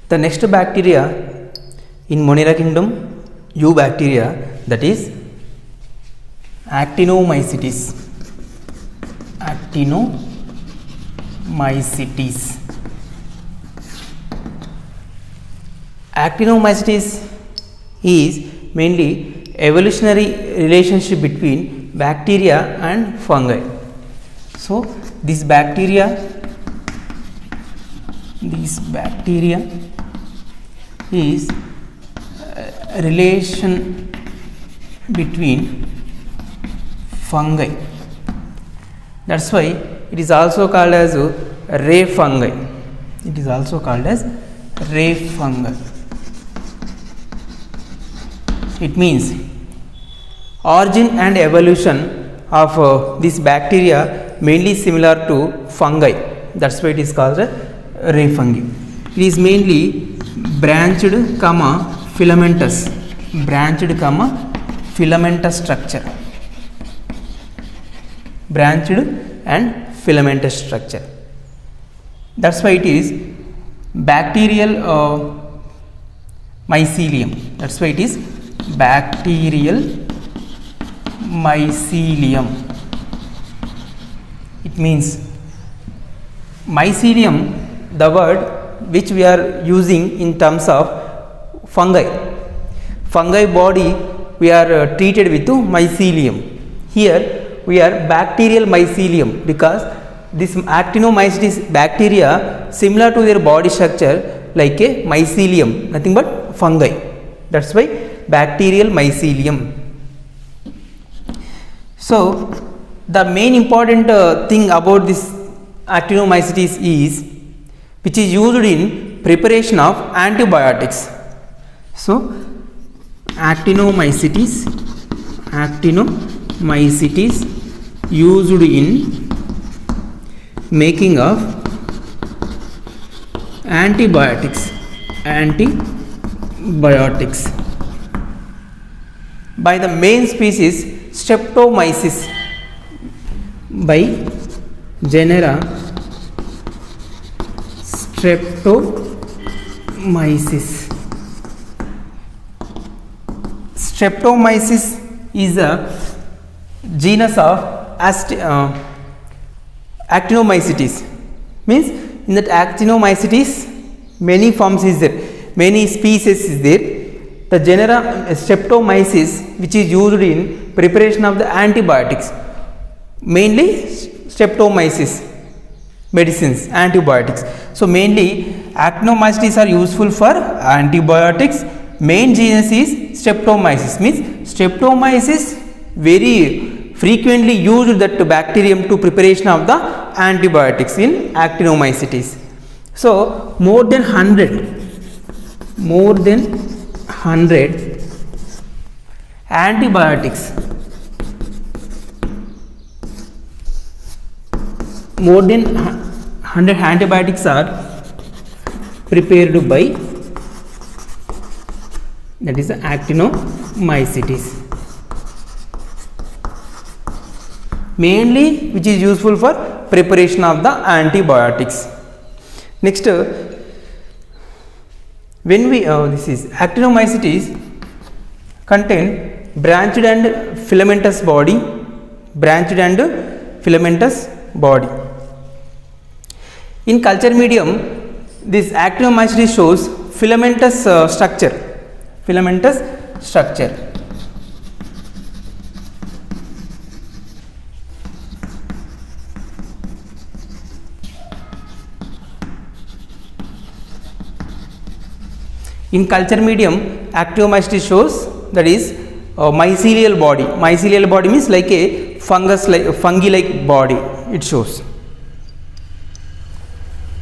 The next bacteria in Monera kingdom, eubacteria, that is Actinomycetes. Actinomycetes. Actinomycetes is mainly evolutionary relationship between bacteria and fungi. So this bacteria is a relation between fungi. That's why it is also called as ray fungi. It is also called as ray fungi. It means origin and evolution of this bacteria mainly similar to fungi. That's why it is called ray fungi. It is mainly branched, filamentous. Branched, filamentous structure. Branched and filamentous structure. That's why it is bacterial mycelium. That's why it is bacterial mycelium. It means mycelium, the word which we are using in terms of fungi. Fungi body we are treated with mycelium. Here we are bacterial mycelium because this Actinomycetes bacteria similar to their body structure like a mycelium, nothing but fungi. That's why bacterial mycelium. So the main important thing about this Actinomycetes is which is used in preparation of antibiotics. So Actinomycetes used in making of antibiotics by the main species Streptomyces, by genera Streptomyces. Streptomyces is a genus of Actinomycetes. Means in that Actinomycetes many forms is there, many species is there. The genera Streptomyces which is used in preparation of the antibiotics, mainly Streptomyces medicines, antibiotics. So mainly Actinomycetes are useful for antibiotics. Main genus is Streptomyces, means Streptomyces very frequently used that bacterium to preparation of the antibiotics in Actinomycetes. So more than 100 antibiotics, more than 100 antibiotics are prepared by, that is the Actinomycetes, mainly which is useful for preparation of the antibiotics. Next, when we this is Actinomycetes contain branched and filamentous body, in culture medium this Actinomycetes shows filamentous structure. In culture medium Actinomycetes shows, that is mycelial body. Mycelial body means like a fungi like body it shows.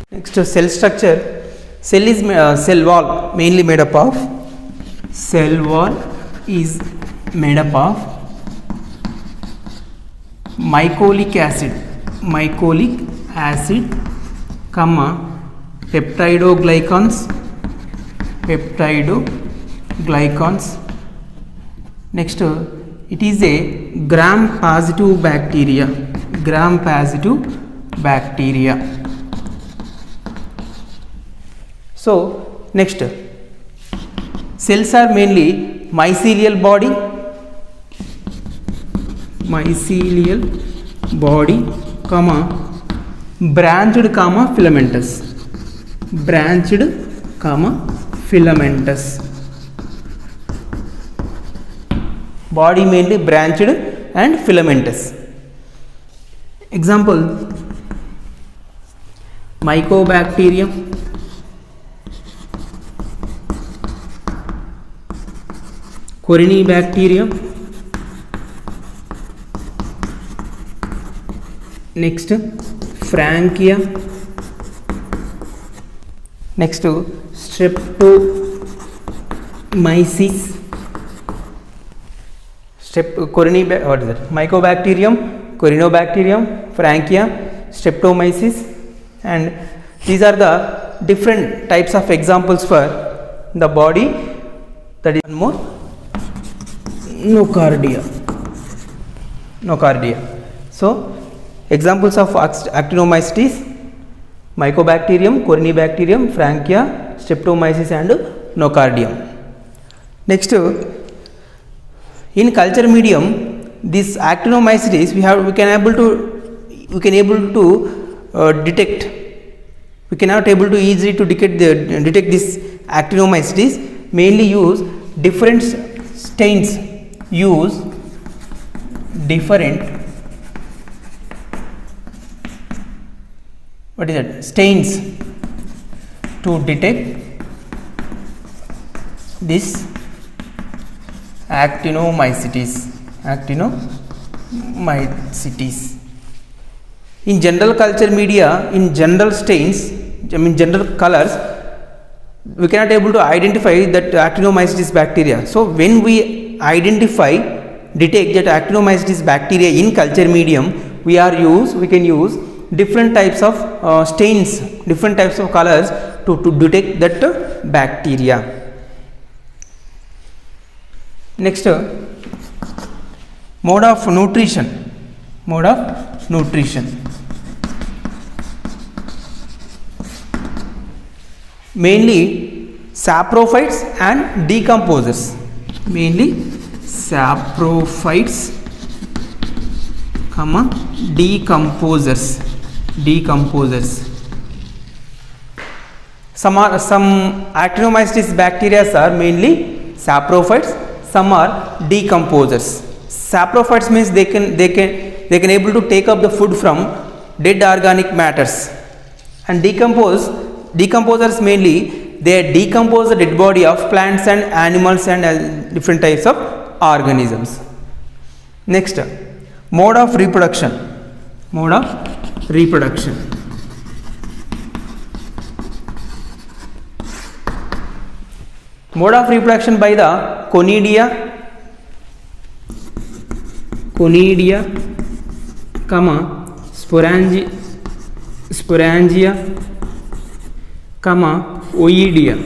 Next, cell structure. Cell is cell wall mainly made up of, mycolic acid, peptidoglycans. Next, it is a gram positive bacteria. So Next, cells are mainly mycelial body, comma branched, comma filamentous, body mainly branched and filamentous. Example, Mycobacterium, Corynebacterium. Next, Frankia. Next, Streptomyces. What is that? Mycobacterium, Corynebacterium, Frankia, Streptomyces, and these are the different types of examples for the body. That is one more, nocardia. So examples of actinomycetes: Mycobacterium, Corynebacterium, Frankia, Streptomyces and nocardium. Next, in culture medium, this actinomycetes we cannot able to easily to detect this actinomycetes. Mainly use different stains, stains to detect this actinomycetes. In general culture media, in general stains, general colors, we cannot able to identify that actinomycetes bacteria. So when we detect that actinomycetes bacteria in culture medium, we can use different types of stains, different types of colors to detect that bacteria. Next, mode of nutrition. Mainly saprophytes and decomposers. Decomposers. Some actinomycetes bacteria are mainly saprophytes, some are decomposers. Saprophytes means they can able to take up the food from dead organic matters, and decomposers mainly they decompose the dead body of plants and animals and different types of organisms. Next, mode of reproduction. Mode of reproduction by the conidia, comma sporangia, comma oidea.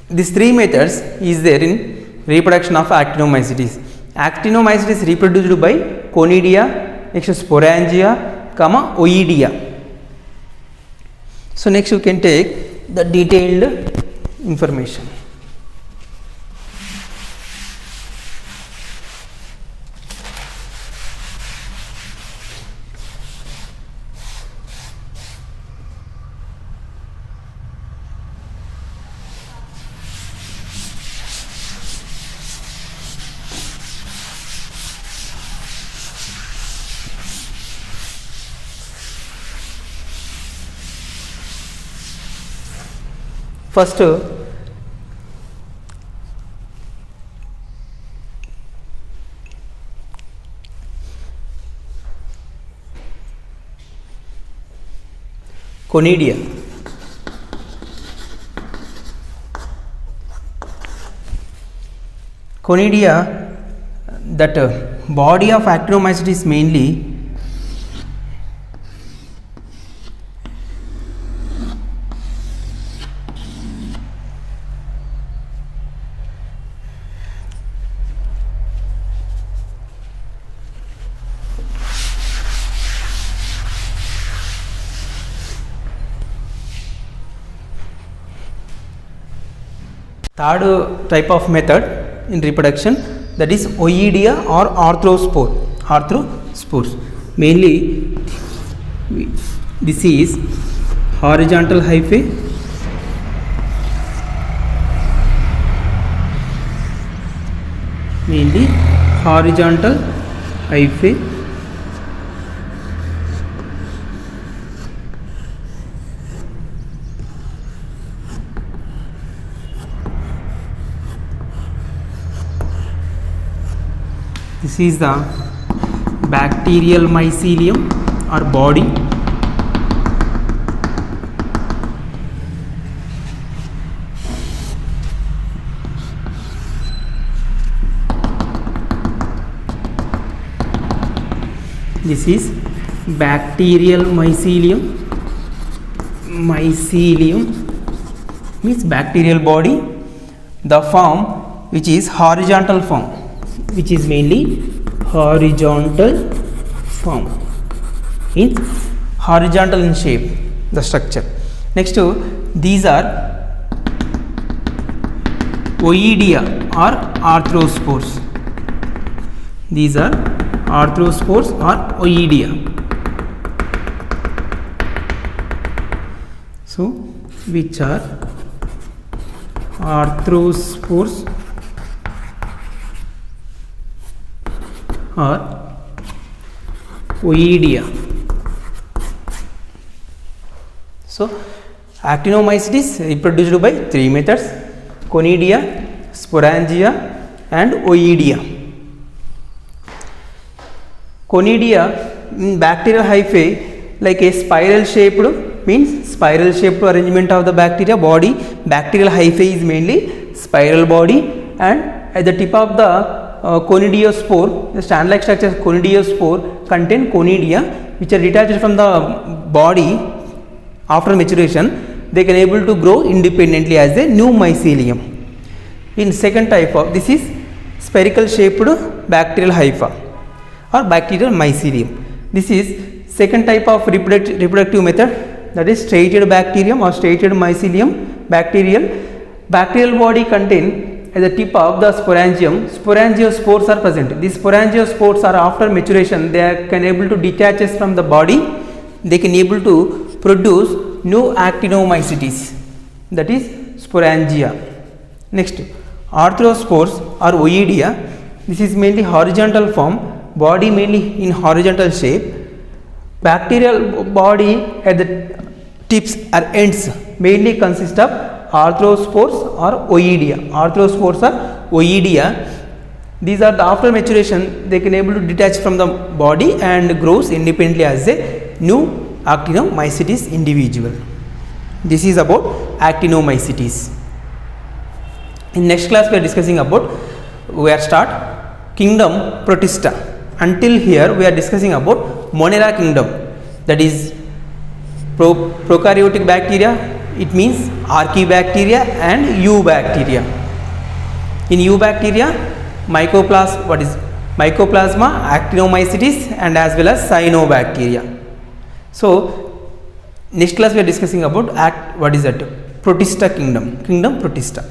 These three methods is there in reproduction of actinomycetes. Actinomycetes reproduced by conidia, next sporangia, comma oidea. So next you can take the detailed information. First, conidia. That body of actinomycetes mainly third type of method in reproduction, that is Oedia or arthrospores. Mainly this is horizontal hyphae, mainly horizontal hyphae, this is the bacterial mycelium or body. This is bacterial mycelium. Mycelium means bacterial body. The form which is horizontal form, which is mainly horizontal form, means horizontal in shape, the structure. Next to these are Oedia or arthrospores. These are arthrospores or Oedia. So which are arthrospores or Oedia. So actinomycetes reproduced by three methods: Conidia, Sporangia and Oedia. Conidia in bacterial hyphae, like a spiral shaped, means spiral shaped arrangement of the bacteria body. Bacterial hyphae is mainly spiral body, and at the tip of the conidiospore, the stand-like structure conidiospore contain conidia, which are detached from the body after maturation. They can able to grow independently as a new mycelium. In second type of, this is spherical shaped bacterial hypha or bacterial mycelium. This is second type of reproductive method, that is striated bacterium or striated mycelium. Bacterial body contain at the tip of the sporangium, sporangiospores are present. These sporangiospores are after maturation, they can able to detach from the body. They can able to produce new actinomycetes, that is sporangia. Next, arthrospores or Oedia. This is mainly horizontal form, body mainly in horizontal shape. Bacterial body at the tips or ends mainly consist of arthrospores or Oedia. Arthrospores or Oedia. These are the after maturation, they can able to detach from the body and grows independently as a new actinomycetes individual. This is about actinomycetes. In next class we are discussing about, we are start kingdom Protista. Until here we are discussing about Monera kingdom, that is prokaryotic bacteria, it means archaebacteria and eubacteria. In eubacteria, mycoplasma, what is mycoplasma, actinomycetes and as well as cyanobacteria. So next class we are discussing about what is that, Protista kingdom, kingdom Protista.